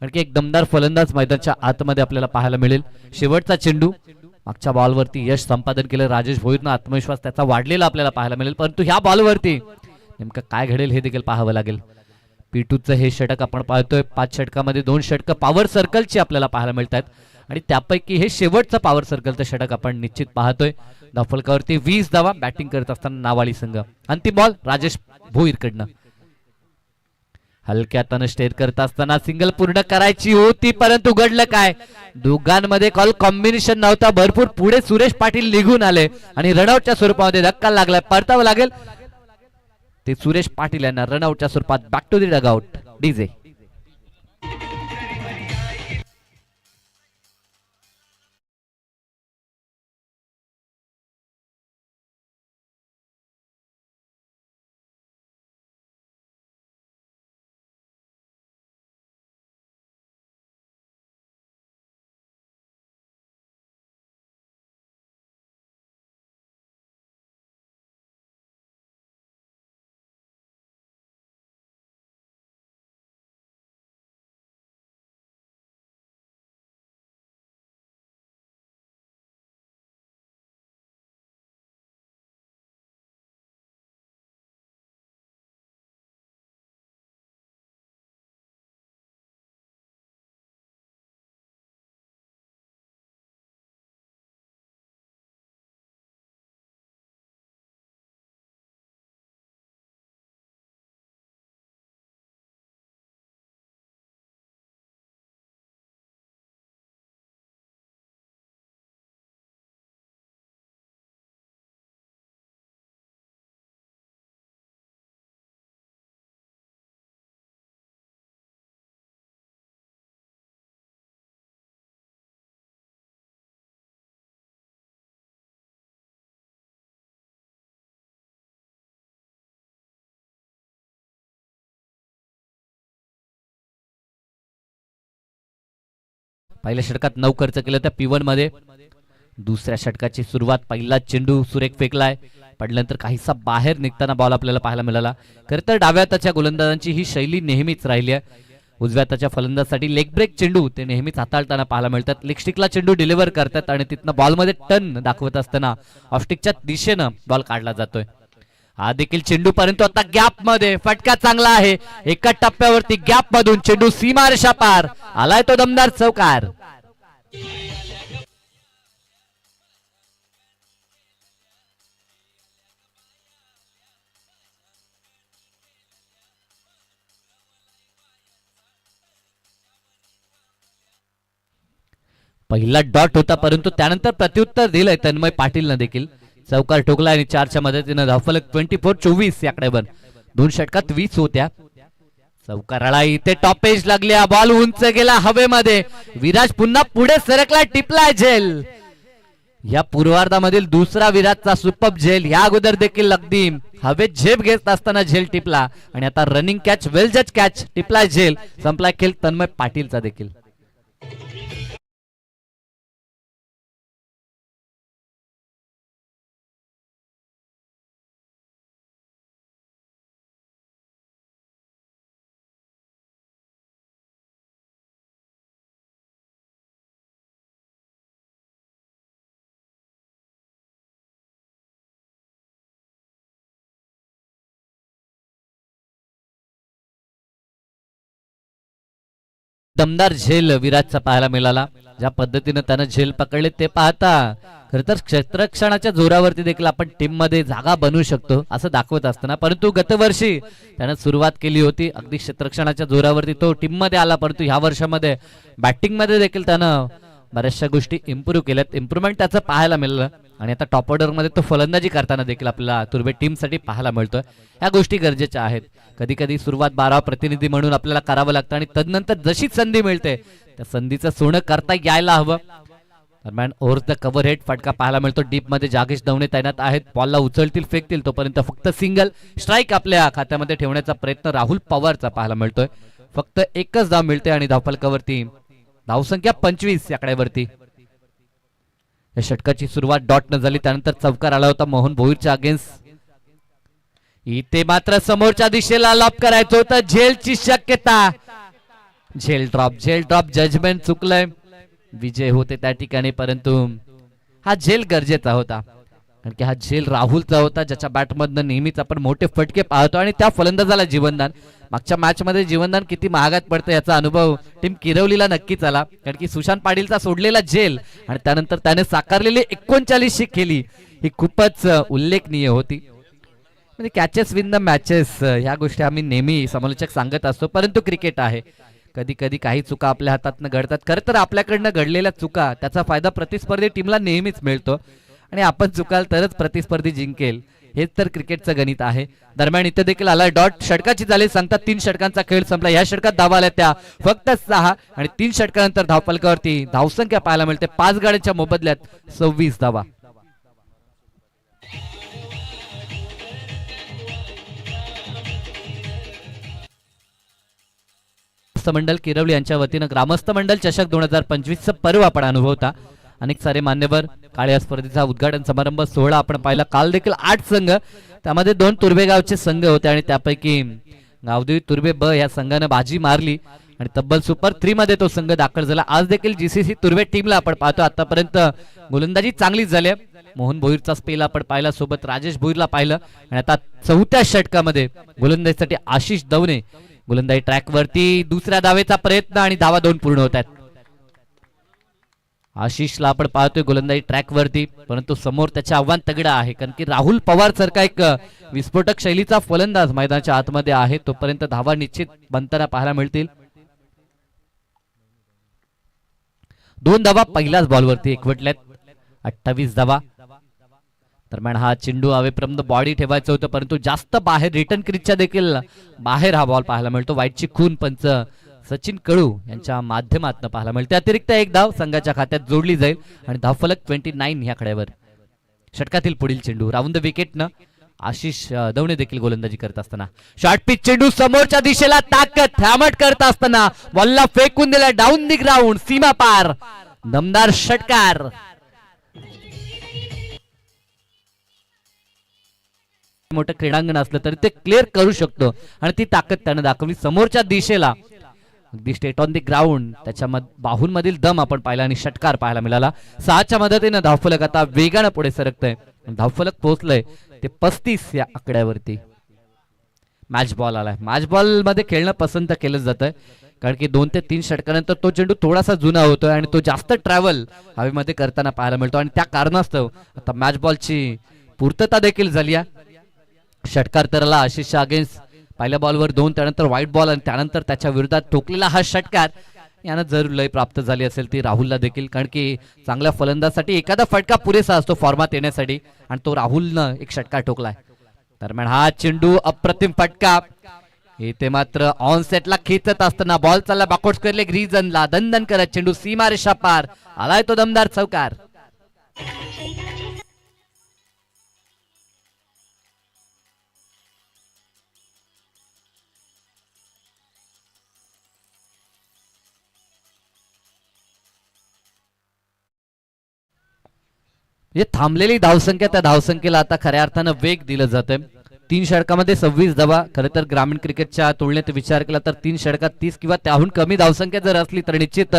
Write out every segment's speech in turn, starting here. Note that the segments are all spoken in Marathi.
कारण की एक दमदार फलंदाज मैदानाच्या आतमध्ये आपल्याला पाहायला मिळेल. शेवटचा चेंडू मागच्या बॉलवरती यश संपादन केलं राजेश भोईरनं. आत्मविश्वास त्याचा वाढलेला आपल्याला पाहायला मिळेल, परंतु ह्या बॉलवरती नेमकं काय घडेल हे देखील पाहावं लागेल. P2चं हे षटक आपण पाहतोय. 5 षटकामध्ये 2 षटकं पॉवर सर्कलची आपल्याला पाहायला मिळत आहेत आणि त्यापैकी हे शेवटचं पॉवर सर्कलचं षटक आपण निश्चित पाहतोय. धावफलकावरती 20 धावा बॅटिंग करत असताना नावाडी संघ. अंतिम बॉल राजेश भोईरकडनं. हलक्या हाताने स्टेअर करत असताना सिंगल पूर्ण करायची होती, परंतु घडलं काय, दोघांमध्ये कॉल कॉम्बिनेशन नव्हता. भरपूर पुढे सुरेश पाटील निघून आले आणि रनआउटच्या स्वरूपामध्ये धक्का लागलाय. परतावं लागेल ते सुरेश पाटील यांना रनआउटच्या स्वरूपात. Back to the dugout DJ. पहिल्या षटकात 9 खर्च केलं त्या P1 मध्ये. दुसऱ्या षटकाची सुरुवात, पहिला चेंडू सुरेख फेकलाय, पडल्यानंतर काहीसा बाहेर निघताना बॉल आपल्याला पाहायला मिळाला. खरं तर डाव्या हाताच्या गोलंदाजांची ही शैली नेहमीच राहिली आहे. उजव्या हाताच्या फलंदाजासाठी लेग ब्रेक चेंडू ते नेहमीच हाताळताना पाहायला मिळतात. लेग स्टिकला चेंडू डिलिव्हर करतात आणि तिथनं बॉलमध्ये टर्न दाखवत असताना ऑफस्टिकच्या दिशेनं बॉल काढला जातोय. हा देखील चेंडू, परंतु आता गॅप मध्ये फटका चांगला आहे. एका टप्प्यावरती गॅप मधून चेंडू सीमारेषा पार आलाय, तो दमदार चौकार. पहिला डॉट होता, परंतु त्यानंतर प्रत्युत्तर दिलंय तन्मय पाटीलनं देखील. चौकार ठोकला आणि 4च्या मदतीनं धावफलक 24-24 याकडेवर. 2 षटकात 20 होत्या. चौकाराला इथे टॉपेज लागल्या, बॉल उंच गेला हवेमध्ये. विराज पुन्हा पुढे सरकला, टिपलाय झेल. या पूर्वार्धामधील दुसरा विराजचा सुपर झेल. या अगोदर देखील अगदी हवेत झेप घेत असताना झेल टिपला आणि आता रनिंग कॅच, वेल जज कॅच, टिपलाय झेल. संपलाय खेळ तन्मय पाटीलचा देखील. दमदार झेल विराजचा पाहायला मिळाला. ज्या पद्धतीने त्यानं झेल पकडले ते पाहता खरं तर क्षेत्ररक्षणाच्या जोरावरती देखील आपण टीम मध्ये जागा बनवू शकतो असं दाखवत असताना, परंतु गतवर्षी त्यानं सुरुवात केली होती अगदी क्षेत्ररक्षणाच्या जोरावरती, तो टीम मध्ये आला. परंतु ह्या वर्षामध्ये बॅटिंग मध्ये देखील त्यानं बऱ्याचशा गोष्टी इम्प्रूव्ह केल्यात. इम्प्रूव्हमेंट त्याचं पाहायला मिळालं आणि आता टॉप ऑर्डर मध्ये तो फलंदाजी करताना देखील आपल्याला तुर्बे टीम साठी पाहायला मिळतोय. ह्या गोष्टी गरजेच्या आहेत. कधी कधी सुरुवात 12 प्रतिनिधी म्हणून आपल्याला करावं लागतं आणि तदनंतर जशी संधी मिळते त्या संधीचं सोनं करता यायला हवं. दरम्यान ओव्हर द कव्हर हेड फटका पाहायला मिळतो. डीप मध्ये जागेश दवणे तैनात आहेत. बॉलला उचलतील फेकतील तोपर्यंत फक्त सिंगल स्ट्राईक आपल्या खात्यामध्ये ठेवण्याचा प्रयत्न राहुल पवारचा पाहायला मिळतोय. फक्त एकच धाव मिळते आणि धावफलकावरती धावसंख्या 25 आकड्यावरती. या षटकाची सुरुवात डॉट न झाली, त्यानंतर चौकार आला होता मोहन भोईरच्या अगेन्स्ट. इथे मात्र समोरच्या दिशेला लॉब करायचं होतं. झेलची शक्यता झेल ड्रॉप जजमेंट चुकलंय. विजय होते त्या ठिकाणी, परंतु हा झेल गरजेचा होता, कारण की हा झेल राहुलचा होता, ज्याच्या बॅटमधनं नेहमीच आपण मोठे फटके पाहतो आणि त्या फलंदाजाला जीवनदान. मागच्या मॅच मध्ये जीवनदान किती महागात पडतं याचा अनुभव टीम किरवलीला नक्कीच आला, कारण की सुशांत पाटीलचा सोडलेला झेल आणि त्यानंतर त्याने साकारलेली 39 खेळी ही खूपच उल्लेखनीय होती. म्हणजे कॅचेस विन द मॅचेस ह्या गोष्टी आम्ही नेहमी समालोचक सांगत असतो, परंतु क्रिकेट आहे, कधी कधी काही चुका आपल्या हातातनं घडतात. खरं तर आपल्याकडनं घडलेल्या चुका त्याचा फायदा प्रतिस्पर्धी टीमला नेहमीच मिळतो आणि आपण चुकाल तरच प्रतिस्पर्धी जिंकेल, हेच तर क्रिकेटचं गणित आहे. दरम्यान इथे देखील आला डॉट, षटकाची झाली सांगतात 3 षटकांचा खेळ संपला. या षटकात धावा आल्या त्या फक्त 6 आणि 3 षटकानंतर धावफलकावरती धावसंख्या पाहायला मिळते 5 गाड्यांच्या मोबदल्यात 26 धावा. मंडल किरवली यांच्या वतीनं ग्रामस्थ मंडल चषक 2025 पर्व आपण अनुभवता. अनेक सारे मान्यवर काळ्या स्पर्धेचा उद्घाटन समारंभ सोहळा आपण पाहिला. काल देखील 8 संघ, त्यामध्ये 2 तुर्भेगावचे संघ होते आणि त्यापैकी गावदेवी तुर्भे ब या संघाने बाजी मारली आणि तब्बल सुपर 3 मध्ये तो संघ दाखल झाला. आज देखील जीसीसी तुर्भे टीमला आपण पाहतो. आतापर्यंत गोलंदाजी चांगलीच झाली. मोहन भोईरचा स्पेल आपण पाहिला, सोबत राजेश भोईरला पाहिलं आणि आता 4थ्या षटकामध्ये गोलंदाजीसाठी आशिष दवणे गोलंदाजी ट्रॅक वरती. दुसऱ्या धावेचा प्रयत्न आणि धावा 2 पूर्ण होत आहेत. आशिषला आपण पाहतोय गोलंदाजी ट्रॅक वरती, परंतु समोर त्याचे आव्हान तगडं आहे, कारण की राहुल पवार सारखा एक विस्फोटक शैलीचा फलंदाज मैदानाच्या आतमध्ये आहे. तोपर्यंत धावा निश्चित बनताना पाहायला मिळतील. 2 धावा पहिल्याच बॉलवरती एकवटल्यात, 28 धावा. दरम्यान हा चेंडू हवेपर्यंत बॉडी ठेवायचं होतं, परंतु जास्त बाहेर रिटर्न क्रीजच्या देखील बाहेर हा बॉल पाहायला मिळतो. वाईटची खून पंच सचिन कळू यांच्या माध्यमातून पाहायला मिळते. अतिरिक्त 1 धाव संघाच्या खात्यात जोडली जाईल आणि धावफलक 29 ह्या खड्यावर. षटकातील पुढील चेंडू राऊंड द विकेटनं आशिष दवणे देखील गोलंदाजी करत असताना शॉर्ट पिच चेंडू समोरच्या दिशेला ताकद थांबट करत असताना बॉलला फेकून दिला डाऊन दी ग्राउंड, सीमा पार, दमदार षटकार. मोठं क्रीडांगण असलं तरी ते क्लिअर करू शकतो आणि ती ताकद त्यानं दाखवली समोरच्या दिशेला, अगदी स्टेट ऑन दी ग्राउंड. त्याच्या बाहूंमधील दम आपण पाहिला आणि षटकार पाहायला मिळाला. 6च्या मदतीनं धावफलक आता वेगानं पुढे सरकतंय. धावफलक पोहोचलंय ते 35 या आकड्यावरती. मॅच बॉल आलाय. मॅच बॉल मध्ये खेळणं पसंत केलं जातंय, कारण की 2 ते 3 षटकानंतर तो चेंडू थोडासा जुना होतोय आणि तो जास्त ट्रॅव्हल हवेमध्ये करताना पाहायला मिळतो आणि त्या कारणास्तव आता मॅच बॉलची पूर्तता देखील झाली आहे. षटकार तरला आशिषच्या अगेन्स्ट पहिल्या बॉलवर 2, त्यानंतर व्हाईट बॉल आणि त्यानंतर त्याच्या विरोधात ठोकलेला हा षटकार यानं जर लय प्राप्त झाली असेल ती राहुलला देखील, कारण की चांगल्या फलंदाजासाठी एखादा फटका पुरेसा असतो फॉर्मात येण्यासाठी आणि तो राहुलनं एक षटकार ठोकलाय. दरम्यान हा चेंडू अप्रतिम फटका इथे मात्र ऑन सेटला खेचत असताना बॉल चालला बॅकवर्ड स्क्वेअर लेग रिजनला, दणदण करत चेंडू सीमा रेषा पार, आलाय तो दमदार चौकार. थांबलेली धावसंख्या, त्या धावसंख्येला आता खऱ्या अर्थानं वेग दिलं जातंय. 3 षटकामध्ये 26 धावा. खरं तर ग्रामीण क्रिकेटच्या तुलनेत विचार केला तर 3 षटकात 30 किंवा त्याहून कमी धावसंख्या जर असली तर निश्चित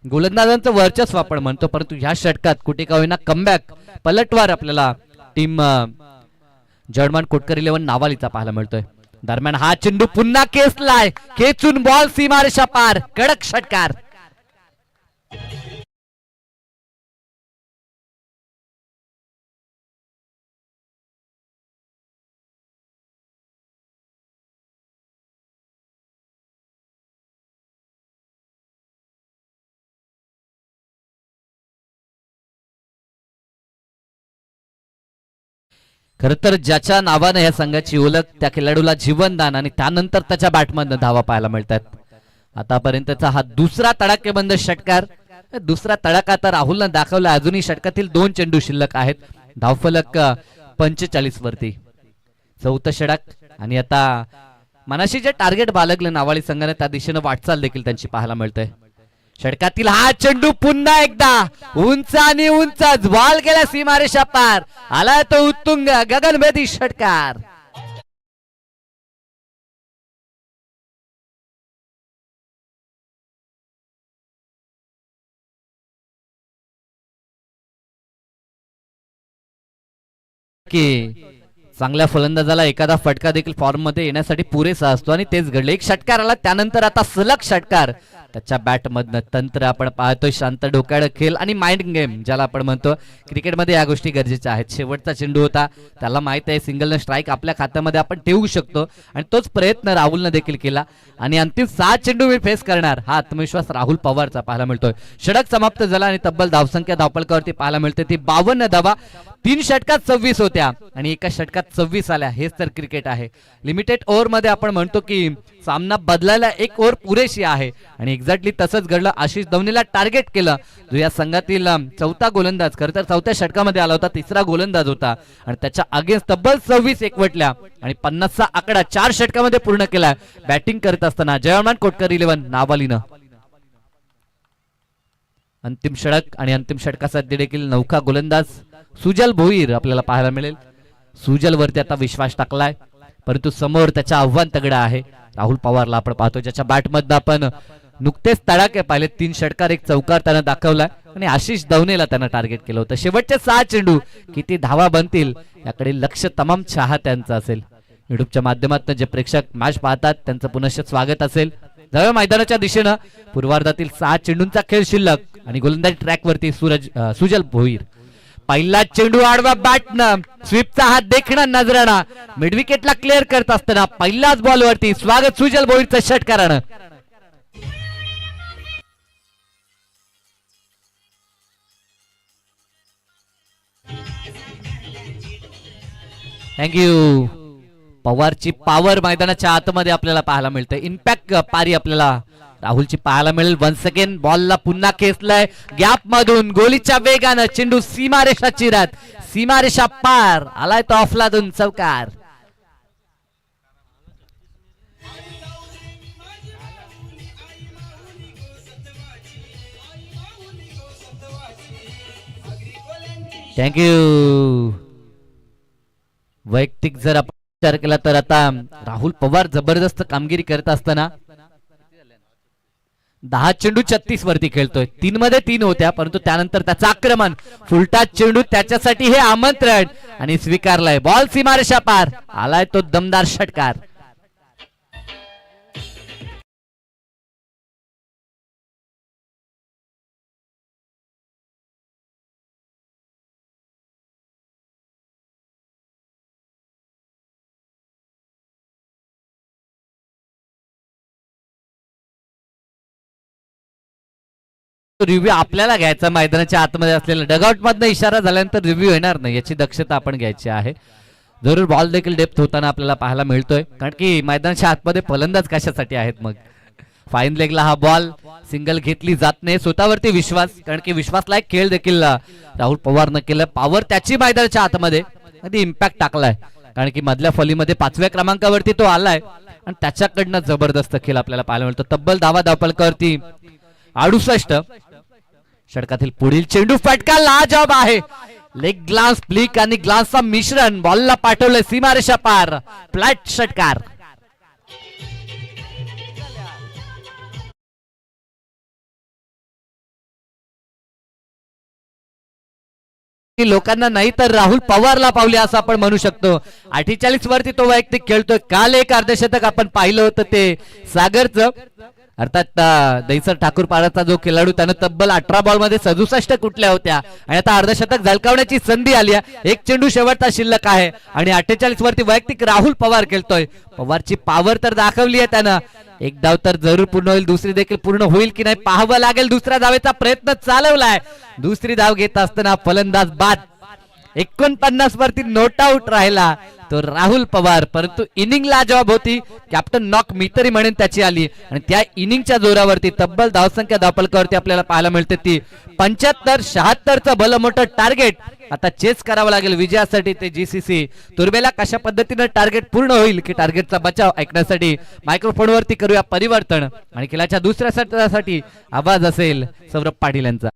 गोलंदाजांचं वर्चस्व आपण म्हणतो, परंतु ह्या षटकात कुठे का होईना कमबॅक पलटवार आपल्याला टीम जर्मन कोटकर 11 नावालीचा पाहायला मिळतोय. दरम्यान हा चेंडू पुन्हा खेचलाय, खेचून बॉल सीमारेषा पार, कडक षटकार. खरं तर ज्याच्या नावानं या संघाची ओळख त्या खेळाडूला जीवनदान आणि त्यानंतर त्याच्या बॅटमधनं धावा पाहायला मिळतात. आतापर्यंतचा हा दुसरा तडाखेबंद षटकार. दुसरा तडाखा तर राहुलनं दाखवला. अजूनही षटकातील 2 चेंडू शिल्लक आहेत. धावफलक 45 वरती. 4थं षटक आणि आता मनाशी जे टार्गेट बाळगलं नावाळी संघाने त्या दिशेनं वाटचाल देखील त्यांची पाहायला मिळते. षटकातील हा चेंडू पुन्हा एकदा उंच आणि उंच बॉल गेला सीमारेषा पार, आला तो उत्तुंग गगनभेदी षटकार. की चांगल्या फलंदाजाला एखादा फटका देखील फॉर्म मध्ये येण्यासाठी पुरेसा असतो आणि तेच घडले. एक षटकार आला, त्यानंतर आता सलग षटकार त्याच्या बॅटमधनं. तंत्र आपण पाहतोय, शांत डोक्यानं खेळ आणि माइंड गेम ज्याला आपण म्हणतो. क्रिकेटमध्ये या गोष्टी गरजेच्या आहेत. शेवटचा चेंडू होता, त्याला माहित आहे सिंगल स्ट्राईक आपल्या खात्यामध्ये आपण ठेवू शकतो आणि तोच प्रयत्न राहुलनं देखील केला आणि अंतिम 6 चेंडू मी फेस करणार हा आत्मविश्वास राहुल पवारचा पाहायला मिळतोय. षटक समाप्त झाला आणि तब्बल धावसंख्या धावपळकावरती पाहायला मिळते ती 52 धावा. 3 षटकात 26 होत्या आणि एका षटकात 26 आल्या. हेच तर क्रिकेट आहे. लिमिटेड ओव्हर मध्ये आपण म्हणतो की सामना बदलायला 1 ओव्हर पुरेशी आहे आणि एक्झॅक्टली तसंच घडलं. आशिष दवनेला टार्गेट केलं जो या संघातील चौथा गोलंदाज, खरं तर चौथ्या षटकामध्ये आला होता, तिसरा गोलंदाज होता आणि त्याच्या अगेन्स्ट तब्बल 26 एकवटल्या आणि 50चा आकडा 4 षटकामध्ये पूर्ण केला. बॅटिंग करत असताना जयमान कोटकर 11 नावालीनं. अंतिम षटक आणि अंतिम षटकासाठी देखील नौका गोलंदाज सुजल भोईर आपल्याला पाहायला मिळेल. सुजल वरती आता विश्वास टाकलाय, परंतु समोर त्याच्या आव्हान तगडा आहे. राहुल पवारला आपण पाहतो ज्याच्या बॅटमधनं आपण नुकतेच तडाखे पाहिले. 3 षटकार 1 चौकार त्यानं दाखवलाय आणि आशिष दवनेला त्यानं टार्गेट केलं होतं. शेवटचे 6 चेंडू किती धावा बनतील याकडे लक्ष तमाम चाहत्यांचं असेल. युट्यूबच्या माध्यमातून जे प्रेक्षक मॅच पाहतात त्यांचं पुनश्च स्वागत असेल. जवळ मैदानाच्या दिशेनं पूर्वार्धातील 6 चेंडूंचा खेळ शिल्लक आणि गोलंदाजी ट्रॅक वरती सुजल भोईर. पहिला चेंडू आडवा बॅटनं स्वीपचा हात देखणं नजराना मिड विकेटला क्लिअर करत असताना पहिल्याच बॉल वरती स्वागत सुजल भोईरचं षटकारानं. थँक्यू. पवारची पॉवर मैदानाच्या आतमध्ये आपल्याला पाहायला मिळते. इम्पॅक्ट पारी आपल्याला राहुलची पाहायला मिळेल. वन्स अगेन बॉलला पुन्हा खेचलाय गॅप मधून गोलीच्या वेगानं चेंडू सीमारेषा चिरत सीमारेषा पार आलाय तो ऑफलादून चौकार. थँक्यू. वैयक्तिक जर आपण विचार केला तर आता राहुल पवार जबरदस्त कामगिरी करत असताना 10 चेंडू 36 वरती खेळतोय. 3 मध्ये 3 होत्या, परंतु त्यानंतर त्याचं आक्रमण फुलटा चेंडू त्याच्यासाठी हे आमंत्रण आणि स्वीकारलाय. बॉल सीमारेषा पार आलाय तो दमदार षटकार. रिव्ह्यू आपल्याला घ्यायचा मैदानाच्या आतमध्ये असलेला. डगआउट मधनं इशारा झाल्यानंतर रिव्ह्यू येणार नाही याची दक्षता आपण घ्यायची आहे. जरूर बॉल देखील डेप्थ होताना आपल्याला पाहायला मिळतोय, कारण की मैदानाच्या आतमध्ये फलंदाज कशासाठी आहेत. मग फाईन लेगला हा बॉल सिंगल घेतली जात नाही. स्वतःवरती विश्वास, कारण की विश्वासलायक खेळ देखील राहुल पवारनं केलं. पॉवर त्याची मैदानाच्या आतमध्ये अगदी इम्पॅक्ट टाकलाय, कारण की मधल्या फलीमध्ये 5व्या क्रमांकावरती तो आलाय आणि त्याच्याकडनं जबरदस्त खेळ आपल्याला पाहायला मिळतो. तब्बल धावा धावपळकावरती 68. षटकातील पुढील चेंडू फटका लाजवाब आहे. लेग ग्लास फ्लिक आणि ग्लासचा मिश्रण बॉलला पाठवलंय सीमारेषा पार. फ्लॅट षटकार. लोकांना नाही तर राहुल पवारला पावले असं आपण म्हणू शकतो. 48 वरती तो वैयक्तिक खेळतोय. काल एक अर्धशतक आपण पाहिलं होतं ते सागरचं, अर्थात दैसर ठाकूर पाडाचा जो खेळाडू त्यानं तब्बल 18 बॉल मध्ये 67 कुठल्या होत्या आणि आता अर्धशतक झळकावण्याची संधी आली आहे. 1 चेंडू शेवटचा शिल्लक आहे आणि 48 वरती वैयक्तिक राहुल पवार खेळतोय. पवारची पॉवर तर दाखवली आहे त्यानं. एक धाव तर जरूर पूर्ण होईल, दुसरी देखील पूर्ण होईल की नाही पाहावं लागेल. दुसऱ्या धावेचा प्रयत्न चालवलाय. दुसरी धाव घेत असताना फलंदाज बाद. 49 वरती नोट आउट राहिला तो राहुल पवार, परंतु इनिंग लाजवाब होती. कॅप्टन नॉक मी तरी म्हणेन त्याची आली आणि त्या इनिंगच्या जोरावरती तब्बल धावसंख्या धावपळकावरती आपल्याला पाहायला मिळते ती 75-76चं भलं मोठं टार्गेट आता चेस करावं लागेल विजयासाठी. ते जीसीसी तुर्बेला कशा पद्धतीने टार्गेट पूर्ण होईल की टार्गेटचा बचाव ऐकण्यासाठी मायक्रोफोनवरती करूया परिवर्तन आणि खेळाच्या दुसऱ्या सत्रासाठी आवाज असेल सौरभ पाटील यांचा.